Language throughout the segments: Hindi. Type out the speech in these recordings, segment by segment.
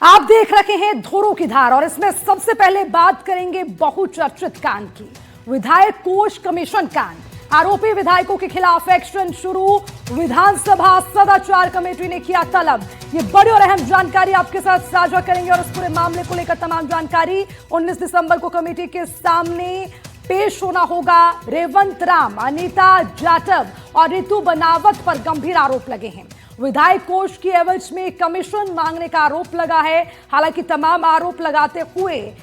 आप देख रहे हैं धोरों की धार और इसमें सबसे पहले बात करेंगे बहुचर्चित कांड की, विधायक कोष कमीशन कांड। आरोपी विधायकों के खिलाफ एक्शन शुरू, विधानसभा सदाचार कमेटी ने किया तलब। ये बड़ी और अहम जानकारी आपके साथ साझा करेंगे और इस पूरे मामले को लेकर तमाम जानकारी 19 दिसंबर को कमेटी के सामने पेश होना होगा। रेवंत राम, अनीता जाटव और रितु बनावत पर गंभीर आरोप लगे हैं। विधायक कोष की एवज में कमीशन मांगने का आरोप लगा है। हालांकि तमाम आरोप लगाते हुए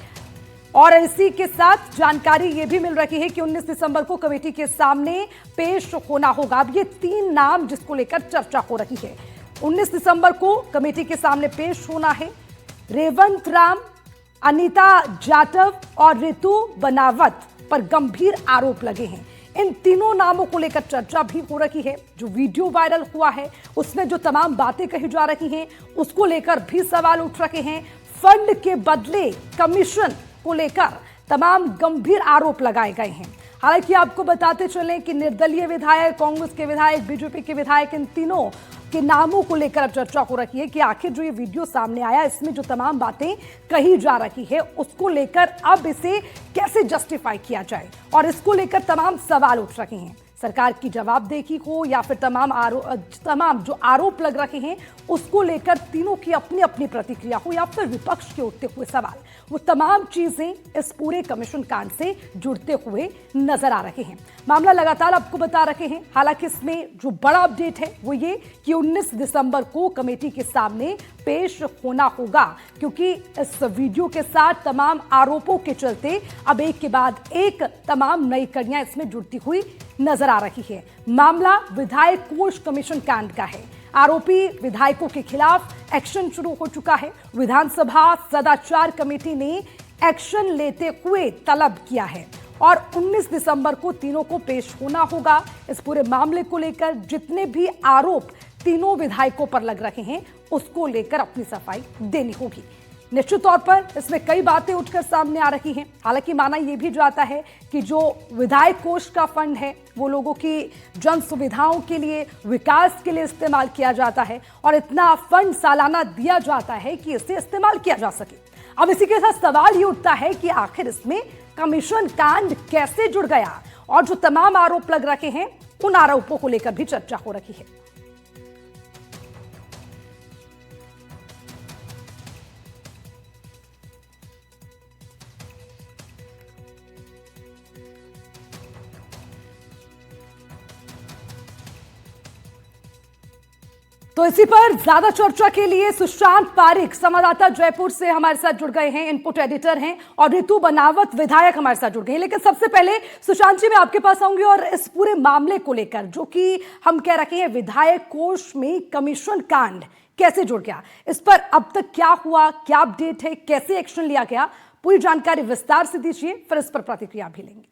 और इसी के साथ जानकारी यह भी मिल रही है कि 19 दिसंबर को कमेटी के सामने पेश होना होगा। अब ये तीन नाम जिसको लेकर चर्चा हो रही है, 19 दिसंबर को कमेटी के सामने पेश होना है। रेवंत राम, अनीता जाटव और रितु बनावत पर गंभीर आरोप लगे हैं। इन तीनों नामों को लेकर चर्चा भी हो रही है। जो वीडियो वायरल हुआ है उसमें जो तमाम बातें कही जा रही हैं उसको लेकर भी सवाल उठ रहे हैं। फंड के बदले कमीशन को लेकर तमाम गंभीर आरोप लगाए गए हैं। हालांकि आपको बताते चलें कि निर्दलीय विधायक, कांग्रेस के विधायक, बीजेपी के विधायक, इन तीनों के नामों को लेकर अब चर्चा हो रही है कि आखिर जो ये वीडियो सामने आया इसमें जो तमाम बातें कही जा रही है उसको लेकर अब इसे कैसे जस्टिफाई किया जाए और इसको लेकर तमाम सवाल उठ रहे हैं। सरकार की जवाबदेही हो या फिर तमाम जो आरोप लग रहे हैं उसको लेकर तीनों की अपनी अपनी प्रतिक्रिया हो या फिर विपक्ष के उठते हुए सवाल, वो तमाम चीजें इस पूरे कमीशन कांड से जुड़ते हुए नजर आ रहे हैं। मामला लगातार आपको बता रहे हैं। हालांकि इसमें जो बड़ा अपडेट है वो ये कि 19 दिसंबर को कमेटी के सामने पेश होना होगा, क्योंकि इस वीडियो के साथ तमाम आरोपों के चलते अब एक के बाद एक तमाम नई कड़ियां इसमें जुड़ती हुई नजर आ रही है। मामला विधायक कोष कमीशन कांड का है। आरोपी विधायकों के खिलाफ एक्शन शुरू हो चुका है। विधानसभा सदाचार कमेटी ने एक्शन लेते हुए तलब किया है और 19 दिसंबर को तीनों को पेश होना होगा। इस पूरे मामले को लेकर जितने भी आरोप तीनों विधायकों पर लग रहे हैं उसको लेकर अपनी सफाई देनी होगी। निश्चित तौर पर इसमें कई बातें उठकर सामने आ रही हैं। हालांकि माना यह भी जाता है कि जो विधायक कोष का फंड है वो लोगों की जन सुविधाओं के लिए, विकास के लिए इस्तेमाल किया जाता है और इतना फंड सालाना दिया जाता है कि इसे इस्तेमाल किया जा सके। अब इसी के साथ सवाल ये उठता है कि आखिर इसमें कमीशन कांड कैसे जुड़ गया और जो तमाम आरोप लग रहे हैं उन आरोपों को लेकर भी चर्चा हो रही है। तो इसी पर ज्यादा चर्चा के लिए सुशांत पारिक संवाददाता जयपुर से हमारे साथ जुड़ गए हैं, इनपुट एडिटर हैं, और रितु बनावत विधायक हमारे साथ जुड़ गए हैं। लेकिन सबसे पहले सुशांत जी मैं आपके पास आऊंगी और इस पूरे मामले को लेकर जो कि हम कह रहे हैं विधायक कोष में कमीशन कांड कैसे जुड़ गया, इस पर अब तक क्या हुआ, क्या अपडेट है, कैसे एक्शन लिया गया, पूरी जानकारी विस्तार से दीजिए, फिर इस पर प्रतिक्रिया भी लेंगे।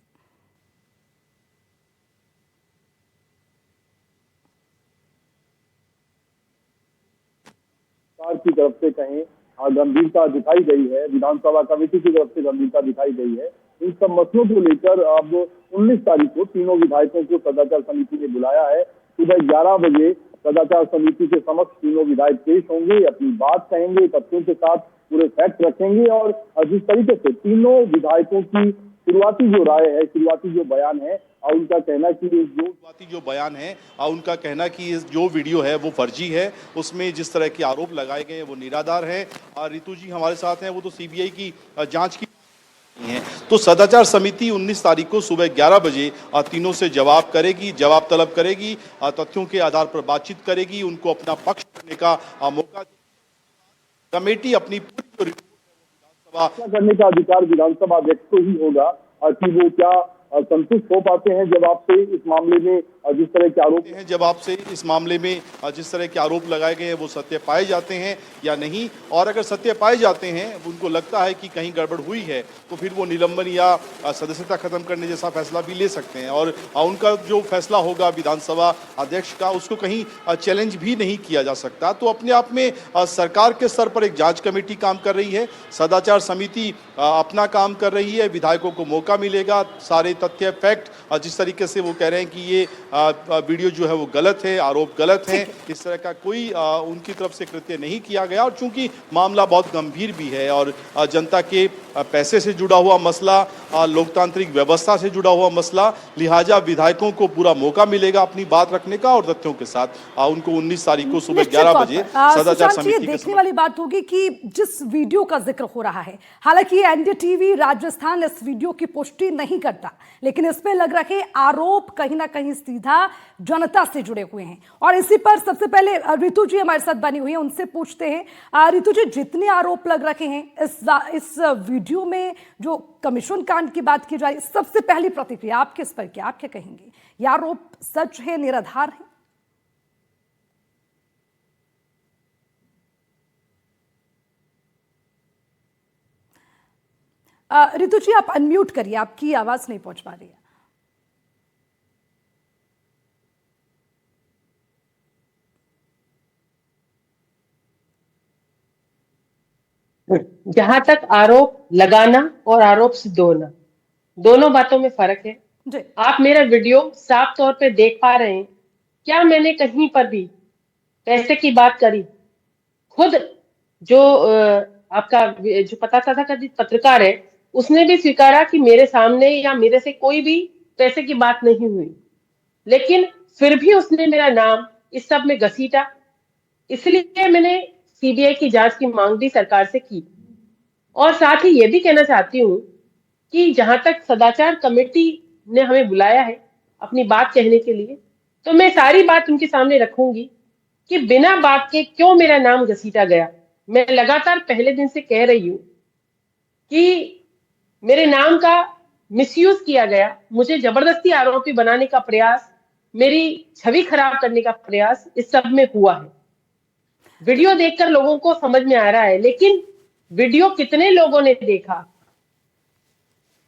सरकार की तरफ से कहीं गंभीरता दिखाई गई है, विधानसभा कमेटी की तरफ से गंभीरता दिखाई गई है। इन सब मसलों को लेकर अब 19 तारीख को तीनों विधायकों को सदाचार समिति ने बुलाया है। सुबह 11 बजे सदाचार समिति के समक्ष तीनों विधायक पेश होंगे, अपनी बात कहेंगे, तथ्यों के साथ पूरे फैक्ट रखेंगे और जिस तरीके से तीनों विधायकों की शुरुआती जो राय है, शुरुआती जो बयान है, उनका कहना कि जो वीडियो है वो फर्जी है, उसमें जिस तरह के आरोप लगाए गए हैं वो निराधार हैं। और रितु जी हमारे साथ हैं, वो तो सीबीआई की जांच की है। तो सदाचार समिति 19 तारीख को सुबह 11 बजे तीनों से जवाब तलब करेगी, तथ्यों के आधार पर बातचीत करेगी, उनको अपना पक्ष रखने का मौका। कमेटी अपनी पूरी करने का अधिकार विधानसभा अध्यक्ष को ही होगा कि वो क्या संतुष्ट हो पाते हैं जब आपसे इस मामले में जिस तरह के आरोप हैं, जिस तरह के आरोप लगाए गए हैं वो सत्य पाए जाते हैं या नहीं। और अगर सत्य पाए जाते हैं, उनको लगता है कि कहीं गड़बड़ हुई है, तो फिर वो निलंबन या सदस्यता खत्म करने जैसा फैसला भी ले सकते हैं। और उनका जो फैसला होगा विधानसभा अध्यक्ष का, उसको कहीं चैलेंज भी नहीं किया जा सकता। तो अपने आप में सरकार के स्तर पर एक जांच कमेटी काम कर रही है, सदाचार समिति अपना काम कर रही है, विधायकों को मौका मिलेगा सारे तथ्य फैक्ट जिस तरीके से वो कह रहे हैं कि ये वीडियो जो है वो गलत है, आरोप गलत है, इस तरह का कोई उनकी तरफ से कृत्य नहीं किया गया। और चूंकि मामला बहुत गंभीर भी है और जनता के पैसे से जुड़ा हुआ मसला, लोकतांत्रिक व्यवस्था से जुड़ा हुआ मसला, लिहाजा विधायकों को पूरा मौका मिलेगा अपनी बात रखने का और तथ्यों के साथ उनको 19 तारीख को सुबह 11 बजे सदाचार समिति के देखने वाली बात होगी कि जिस वीडियो का जिक्र हो रहा है, हालांकि एनडीटीवी राजस्थान इस वीडियो की पुष्टि नहीं करता, लेकिन इस पे लग रहे आरोप कहीं ना कहीं सीधा जनता से जुड़े हुए हैं। और इसी पर सबसे पहले रितु जी हमारे साथ बनी हुई है, उनसे पूछते हैं। रितु जी, जितने आरोप लग रखे हैं इस वीडियो में, जो कमीशन कांड की बात की जा रही है, सबसे पहली प्रतिक्रिया आपके इस पर क्या, आप क्या कहेंगे? यह आरोप सच है, निराधार है? रितु जी, आप अनम्यूट करिए, आपकी आवाज नहीं पहुंच पा रही है। जहां तक आरोप लगाना और आरोप सिद्ध होना, दोनों बातों में फर्क है जी। आप मेरा वीडियो साफ तौर पे देख पा रहे हैं। क्या मैंने कहीं पर भी पैसे की बात करी? खुद जो आपका जो तथाकथित पत्रकार है, उसने भी स्वीकारा कि मेरे सामने या मेरे से कोई भी पैसे की बात नहीं हुई, लेकिन फिर भी उसने मेरा नाम इस सब में घसीटा। इसलिए मैंने सीबीआई की जांच की मांग भी सरकार से की। और साथ ही ये भी कहना चाहती हूँ कि जहां तक सदाचार कमेटी ने हमें बुलाया है अपनी बात कहने के लिए, तो मैं सारी बात उनके सामने रखूंगी कि बिना बात के क्यों मेरा नाम घसीटा गया। मैं लगातार पहले दिन से कह रही हूँ कि मेरे नाम का मिसयूज किया गया, मुझे जबरदस्ती आरोपी बनाने का प्रयास, मेरी छवि खराब करने का प्रयास इस सब में हुआ है। वीडियो देखकर लोगों को समझ में आ रहा है, लेकिन वीडियो कितने लोगों ने देखा,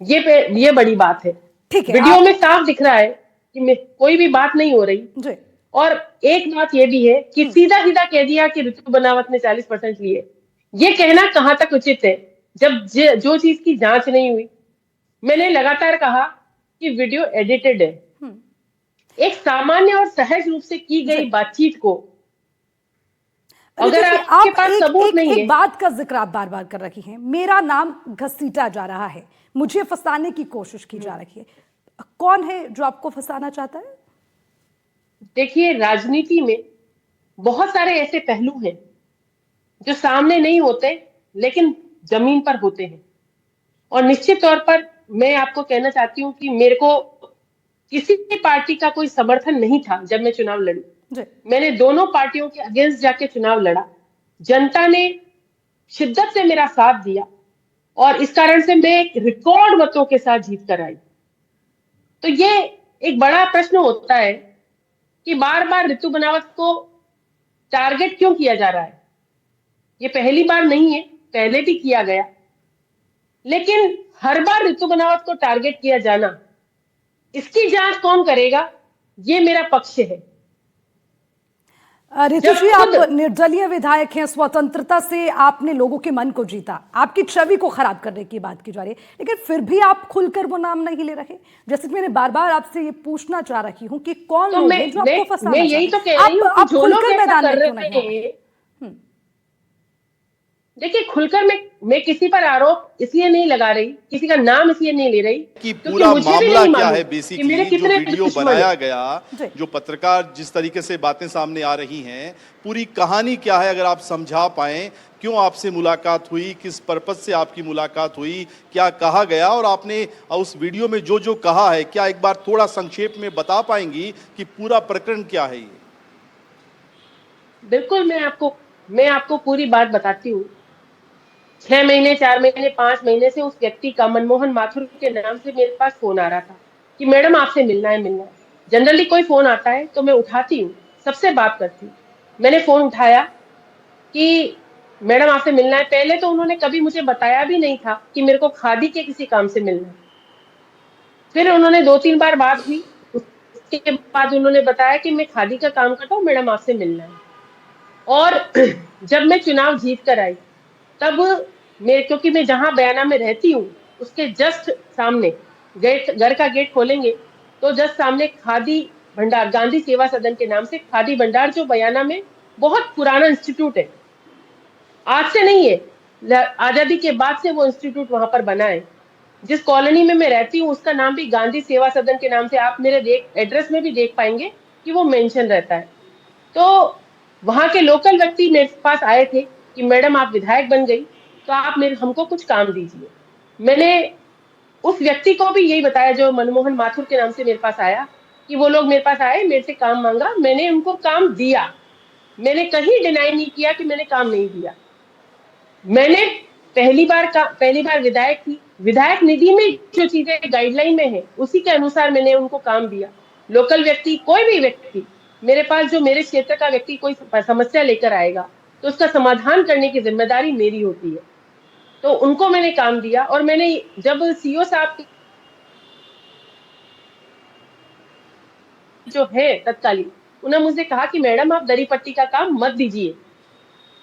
ये बड़ी बात है। ठीक है, वीडियो में साफ दिख रहा है कि कोई भी बात नहीं हो रही जी। और एक बात ये भी है कि सीधा सीधा कह दिया कि ऋतु बनावत ने 40% लिए। ये कहना कहां तक उचित है जब जो चीज की जांच नहीं हुई? मैंने लगातार कहा कि वीडियो एडिटेड है। एक सामान्य और सहज रूप से की गई बातचीत को अगर आपके पास सबूत नहीं है। एक बात का जिक्र आप बार बार कर रही हैं, मेरा नाम घसीटा जा रहा है, मुझे फंसाने की कोशिश की जा रही है। कौन है जो आपको फंसाना चाहता है? देखिए, राजनीति में बहुत सारे ऐसे पहलू हैं जो सामने नहीं होते लेकिन जमीन पर होते हैं। और निश्चित तौर पर मैं आपको कहना चाहती हूँ कि मेरे को किसी भी पार्टी का कोई समर्थन नहीं था जब मैं चुनाव लड़ी। मैंने दोनों पार्टियों के अगेंस्ट जाके चुनाव लड़ा। जनता ने शिद्दत से मेरा साथ दिया और इस कारण से मैं एक रिकॉर्ड मतों के साथ जीत कर आई। तो ये एक बड़ा प्रश्न होता है कि बार बार ऋतु बनावत को टारगेट क्यों किया जा रहा है? ये पहली बार नहीं है, पहले भी किया गया, लेकिन हर बार ऋतु बनावत को टारगेट किया जाना, इसकी जांच कौन करेगा? ये मेरा पक्ष है। रितु जी, आप निर्दलीय विधायक हैं, स्वतंत्रता से आपने लोगों के मन को जीता, आपकी छवि को खराब करने की बात की जा रही है, लेकिन फिर भी आप खुलकर वो नाम नहीं ले रहे। जैसे कि मैंने बार बार आपसे ये पूछना चाह रही हूँ कि कौन लोग हैं जो आपको फंसाना चाहते हैं? मैं यही तो कह रही हूँ, जो लोग ऐसा कर रहे हैं। देखिए, खुलकर मैं किसी पर आरोप इसलिए नहीं लगा रही, किसी का नाम इसलिए नहीं ले रही कि पूरा मामला क्या है बेसिकली, जो वीडियो बनाया गया, जो पत्रकार जिस तरीके से बातें सामने आ रही हैं, पूरी कहानी क्या है अगर आप समझा पाएं। क्यों आपसे मुलाकात हुई, किस पर्पज से आपकी मुलाकात हुई, क्या कहा गया और आपने उस वीडियो में जो जो कहा है, क्या एक बार थोड़ा संक्षेप में बता पाएंगी कि पूरा प्रकरण क्या है? ये बिल्कुल, मैं आपको पूरी बात बताती हूँ। 6 महीने, 4 महीने, 5 महीने से उस व्यक्ति का, मनमोहन माथुर के नाम से, मेरे पास फोन आ रहा था कि मैडम आपसे मिलना है। जनरली कोई फोन आता है तो मैं उठाती हूँ, सबसे बात करती हूँ। मैंने फोन उठाया कि मैडम आपसे मिलना है। पहले तो उन्होंने कभी मुझे बताया भी नहीं था कि मेरे को खादी के किसी काम से मिलना है। फिर उन्होंने 2-3 बार बात हुई, उसके बाद उन्होंने बताया कि मैं खादी का काम करता हूँ, मैडम आपसे मिलना है। और जब मैं चुनाव जीत कर आई, तब क्योंकि मैं जहां बयाना में रहती हूँ उसके जस्ट सामने घर का गेट खोलेंगे तो जस्ट सामने खादी भंडार, गांधी सेवा सदन के नाम से खादी भंडार, जो बयाना में बहुत पुराना इंस्टीट्यूट है, आज से नहीं है, आजादी के बाद से वो इंस्टीट्यूट वहां पर बना है। जिस कॉलोनी में मैं रहती हूँ उसका नाम भी गांधी सेवा सदन के नाम से, आप मेरे एड्रेस में भी देख पाएंगे कि वो मेंशन रहता है। तो वहां के लोकल व्यक्ति मेरे पास आए थे कि मैडम आप विधायक बन गई तो आप हमको कुछ काम दीजिए। मैंने उस व्यक्ति को भी यही बताया जो मनमोहन माथुर के नाम से मेरे पास आया, कि वो लोग मेरे पास आए, मेरे से काम मांगा, मैंने उनको काम दिया। मैंने कहीं डिनाई नहीं किया कि मैंने काम नहीं दिया। मैंने पहली बार विधायक थी, विधायक निधि में जो चीजें गाइडलाइन में है उसी के अनुसार मैंने उनको काम दिया। लोकल व्यक्ति, कोई भी व्यक्ति मेरे पास, जो मेरे क्षेत्र का व्यक्ति कोई समस्या लेकर आएगा तो उसका समाधान करने की जिम्मेदारी मेरी होती है। तो उनको मैंने काम दिया। और मैंने जब सीओ साहब जो है तत्कालीन, उन्होंने मुझसे कहा कि मैडम आप दरी पट्टी का काम मत दीजिए,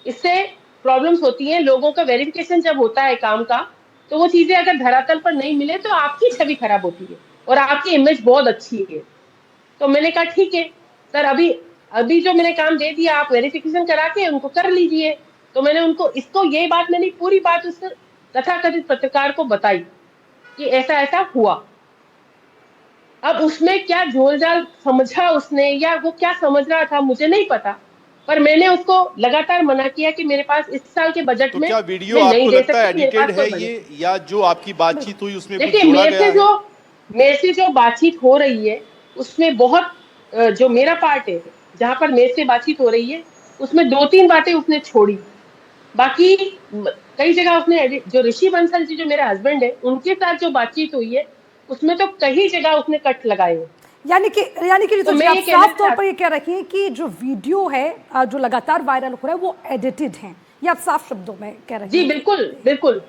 इससे प्रॉब्लम्स होती हैं। लोगों का वेरिफिकेशन जब होता है काम का, तो वो चीजें अगर धरातल पर नहीं मिले तो आपकी छवि खराब होती है और आपकी इमेज बहुत अच्छी है। तो मैंने कहा ठीक है सर, अभी जो मैंने काम दे दिया आप वेरिफिकेशन करा के उनको कर लीजिए। तो मैंने उनको ये बात मैंने पूरी बात उस तथाकथित पत्रकार को बताई कि ऐसा ऐसा हुआ। अब उसमें क्या झोलझाल समझा उसने या वो क्या समझ रहा था मुझे नहीं पता, पर मैंने उसको लगातार मना किया कि मेरे पास इस साल के बजट तो में क्या वीडियो आपको लगता है एडिटेड है ये, या जो आपकी बातचीत हुई उसमें कुछ देखिए, जोड़ा गया है? मेरे से जो बातचीत हो रही है उसमें बहुत जो मेरा पार्ट है, जहां पर मेरे से बातचीत हो रही है उसमें 2-3 बातें उसने छोड़ी। बाकी कई जगह उसने जो ऋषि बंसल जी जो मेरे हस्बैंड है उनके साथ जो बातचीत हुई है उसमें तो कई जगह उसने कट लगाए हैं। यानी कि रितु जी, आप साफ तौर पर ये कह रही हैं कि जो वीडियो है जो लगातार वायरल हो रहा है वो एडिटेड है, ये आप साफ शब्दों में कह रही हैं? जी बिल्कुल बिल्कुल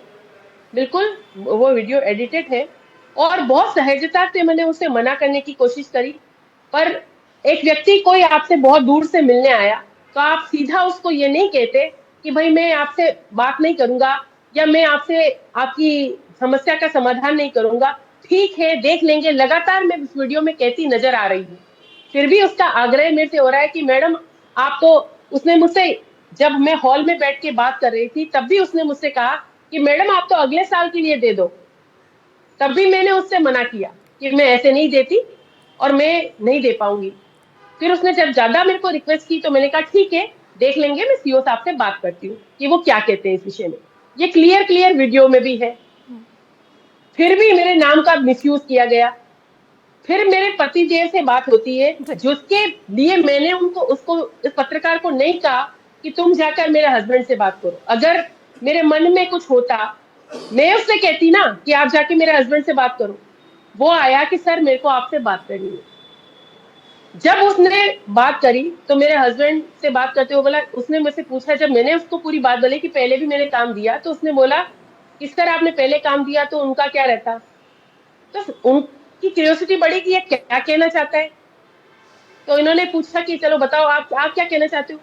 बिल्कुल, वो वीडियो एडिटेड है। और बहुत सहजता से मैंने उसे मना करने की कोशिश करी, पर एक व्यक्ति कोई आपसे बहुत दूर से मिलने आया तो आप सीधा उसको ये नहीं कहते कि भाई मैं आपसे बात नहीं करूंगा या मैं आपसे आपकी समस्या का समाधान नहीं करूंगा, ठीक है देख लेंगे। लगातार मैं इस वीडियो में कहती नजर आ रही हूँ, फिर भी उसका आग्रह मेरे से हो रहा है कि मैडम आप तो, उसने मुझसे जब मैं हॉल में बैठ के बात कर रही थी तब भी उसने मुझसे कहा कि मैडम आप तो अगले साल के लिए दे दो। तब भी मैंने उससे मना किया कि मैं ऐसे नहीं देती और मैं नहीं दे पाऊंगी। फिर उसने जब ज्यादा मेरे को रिक्वेस्ट की तो मैंने कहा ठीक है देख लेंगे, मैं सीओ साहब से बात करती हूँ कि वो क्या कहते हैं इस विषय में। ये क्लियर वीडियो में भी है। फिर भी मेरे नाम का मिसयूज किया गया। फिर मेरे पति देव से बात होती है जिसके लिए मैंने उसको इस पत्रकार को नहीं कहा कि तुम जाकर मेरे हस्बैंड से बात करो। अगर मेरे मन में कुछ होता मैं उससे कहती ना कि आप जाके मेरे हस्बैंड से बात करो। वो आया कि सर मेरे को आपसे बात करनी है। जब उसने बात करी तो मेरे हस्बैंड से बात करते हुए बोला, उसने मुझसे पूछा, जब मैंने उसको पूरी बात बोली कि पहले भी मैंने काम दिया, तो उसने बोला किस तरह आपने पहले काम दिया तो उनका क्या रहता। तो उनकी क्यूरियोसिटी बढ़ी कि ये क्या कहना चाहता है। तो इन्होंने पूछा कि चलो बताओ आप क्या कहना चाहते हो।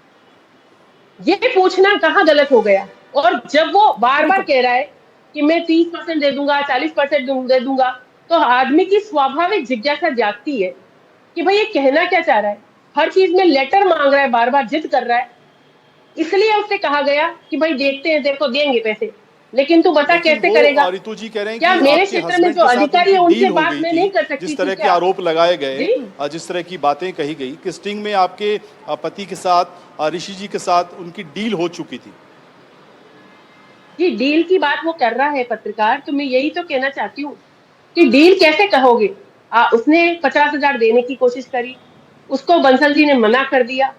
ये पूछना कहाँ गलत हो गया। और जब वो बार बार कह रहा है कि मैं 30% दे दूंगा, 40% दे दूंगा, तो आदमी की स्वाभाविक जिज्ञासा जागती है कि भाई ये कहना क्या चाह रहा है। हर चीज में लेटर मांग रहा है, बार बार जिद कर रहा है। इसलिए उससे कहा गया कि भाई देखते हैं, देखो देंगे पैसे, लेकिन तू बता कैसे करेगा। रितु जी कह रहे हैं क्या कि मेरे आपके क्षेत्र में हस्बैंड जो के साथ अधिकारी है उनकी उनसे डील हो बात गई मैं थी, नहीं कर सकती जिस तरह थी के क्या? आरोप लगाए गए, जिस तरह की बातें कही गई कि स्टिंग में आपके पति के साथ, ऋषि जी के साथ उनकी डील हो चुकी थी। जी डील की बात वो कर रहा है पत्रकार, तो मैं यही तो कहना चाहती हूँ कि डील कैसे कहोगे। उसने 50,000 देने की कोशिश करी, उसको बंसल जी ने मना कर दिया,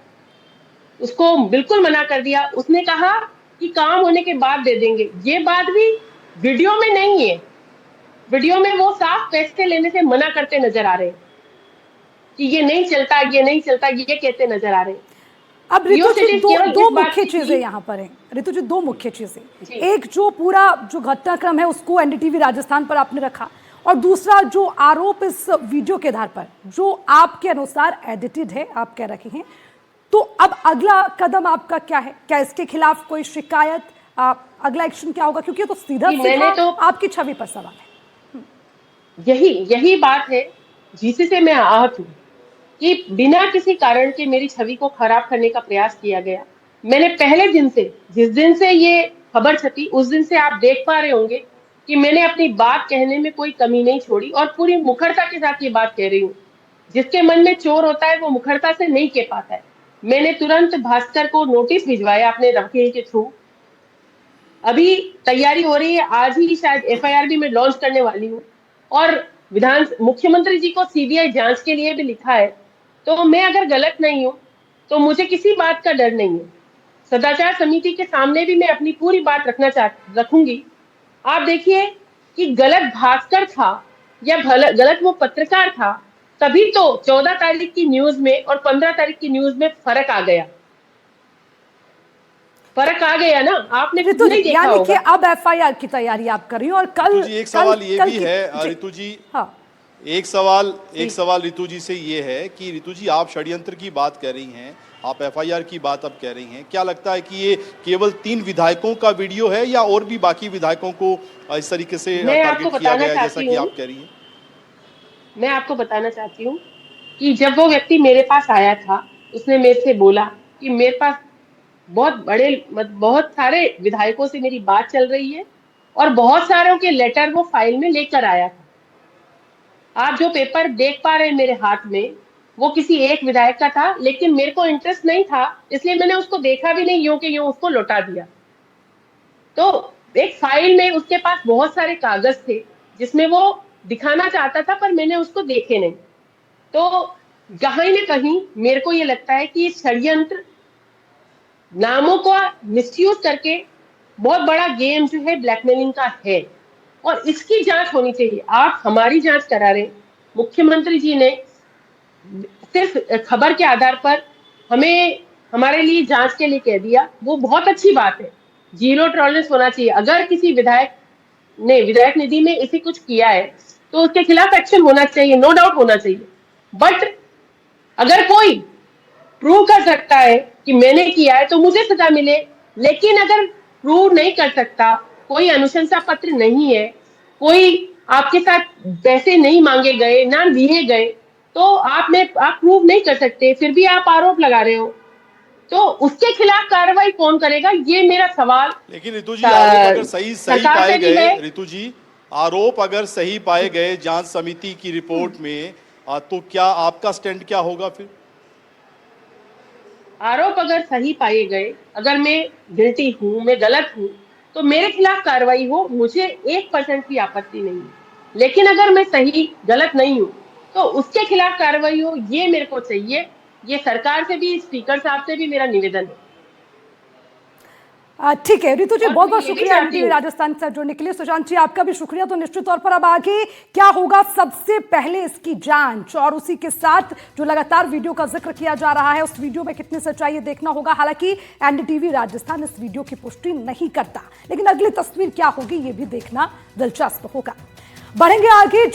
उसको बिल्कुल मना कर दिया। उसने कहा कि काम होने के बाद दे देंगे। ये बात भी वीडियो में नहीं है। वीडियो में वो साफ पैसे लेने से मना करते नजर आ रहे हैं कि ये नहीं चलता, ये नहीं चलता, ये कहते नजर आ रहे हैं। अब रितु जी दो मुख्य चीजें यहाँ पर हैं। रितु जी दो मुख्य चीजें, एक जो पूरा जो घटनाक्रम है उसको एनडीटीवी राजस्थान पर आपने रखा, और दूसरा जो आरोप इस वीडियो के आधार पर जो आपके अनुसार एडिटेड है, आप कह रहे हैं। तो अब अगला कदम आपका क्या है? क्या इसके खिलाफ कोई शिकायत, अगला एक्शन क्या होगा? क्योंकि ये तो सीधा तो आपकी छवि पर सवाल है। यही बात है जिससे मैं आहत हूँ कि बिना किसी कारण के मेरी छवि को खराब करने का प्रयास किया गया। मैंने पहले दिन से, जिस दिन से ये खबर छपी, उस दिन से आप देख पा रहे होंगे कि मैंने अपनी बात कहने में कोई कमी नहीं छोड़ी और पूरी मुखरता के साथ ये बात कह रही हूँ। जिसके मन में चोर होता है वो मुखरता से नहीं कह पाता है। मैंने तुरंत भास्कर को नोटिस भिजवाया अपने वकील के थ्रू। अभी तैयारी हो रही है, आज ही शायद एफआईआर भी मैं लॉन्च करने वाली हूँ और मुख्यमंत्री जी को सीबीआई जांच के लिए भी लिखा है। तो मैं अगर गलत नहीं हूँ तो मुझे किसी बात का डर नहीं है। सदाचार समिति के सामने भी मैं अपनी पूरी बात रखूंगी। आप देखिए कि गलत भास्कर था या गलत वो पत्रकार था, तभी तो 14 तारीख की न्यूज में और 15 तारीख की न्यूज में फर्क आ गया ना। आपने ऋतु नहीं देखा यानी कि होगा। अब एफआईआर की तैयारी आप कर रही हो और कल ऋतु जी, एक सवाल ये भी की- है ऋतु जी, हाँ एक सवाल ऋतु जी से ये है कि ऋतु जी, आप षड्यंत्र की बात कर रही हैं, आप एफआईआर की बात अब कह रही हैं, क्या लगता है कि ये केवल 3 विधायकों का वीडियो है या और भी बाकी विधायकों को इस तरीके से मैं आपको टारगेट किया बताना गया है, जैसा चाहती कि हूँ, आप कह रही हैं? मैं आपको बताना चाहती हूँ कि जब वो व्यक्ति मेरे पास आया था, उसने मेरे से बोला कि मेरे पास बहुत सारे विधायकों से मेरी बात चल रही है और बहुत सारों के लेटर वो फाइल में लेकर आया था। आप जो पेपर देख पा रहे हैं मेरे हाथ में, वो किसी एक विधायक का था, लेकिन मेरे को इंटरेस्ट नहीं था, इसलिए मैंने उसको देखा भी नहीं, यूं के यूं उसको लौटा दिया। तो एक फाइल में उसके पास बहुत सारे कागज थे जिसमें वो दिखाना चाहता था, पर मैंने उसको देखे नहीं। तो कहीं ना कहीं मेरे को ये लगता है कि षड्यंत्र, नामों को मिसयूज करके बहुत बड़ा गेम जो है ब्लैकमेलिंग का है और इसकी जांच होनी चाहिए। आप हमारी जांच करा रहे, मुख्यमंत्री जी ने सिर्फ खबर के आधार पर हमें हमारे लिए जांच के लिए कह दिया, वो बहुत अच्छी बात है। जीरो टॉलरेंस होना चाहिए। अगर किसी विधायक ने विधायक निधि में इसे कुछ किया है तो उसके खिलाफ एक्शन होना चाहिए, नो डाउट होना चाहिए। बट अगर कोई प्रूव कर सकता है कि मैंने किया है तो मुझे सजा मिले, लेकिन अगर प्रूव नहीं कर सकता, कोई अनुशंसा पत्र नहीं है, कोई आपके साथ पैसे नहीं मांगे गए, ना लिए गए, तो आप प्रूव नहीं कर सकते, फिर भी आप आरोप लगा रहे हो, तो उसके खिलाफ कार्रवाई कौन करेगा, ये मेरा सवाल। लेकिन ऋतु जी, आरोप अगर सही सरकार पाए से भी गए, है। ऋतु जी, आरोप अगर सही पाए गए जांच समिति की रिपोर्ट में, तो क्या आपका स्टैंड क्या होगा फिर? आरोप अगर सही पाए गए, अगर मैं गिल्टी हूं, मैं गलत हूं, तो मेरे खिलाफ कार्रवाई हो, मुझे 1% भी आपत्ति नहीं है। लेकिन अगर मैं सही गलत नहीं हूं तो उसके खिलाफ कार्रवाई हो, ये मेरे को चाहिए। ये सरकार से भी, स्पीकर साहब से भी मेरा निवेदन है। ठीक है ऋतु जी, और बहुत मैं बहुत ये भी शुक्रिया चाहती एनडीटीवी हूँ, राजस्थान से जुड़ने के लिए। सुशांत जी, आपका भी शुक्रिया। तो निश्चित तौर पर अब आगे क्या होगा, सबसे पहले इसकी जांच और उसी के साथ जो लगातार वीडियो का जिक्र किया जा रहा है, उस वीडियो में कितनी सच्चाई है देखना होगा। हालांकि एनडीटीवी राजस्थान इस वीडियो की पुष्टि नहीं करता, लेकिन अगली तस्वीर क्या होगी ये भी देखना दिलचस्प होगा। बढ़ेंगे आगे।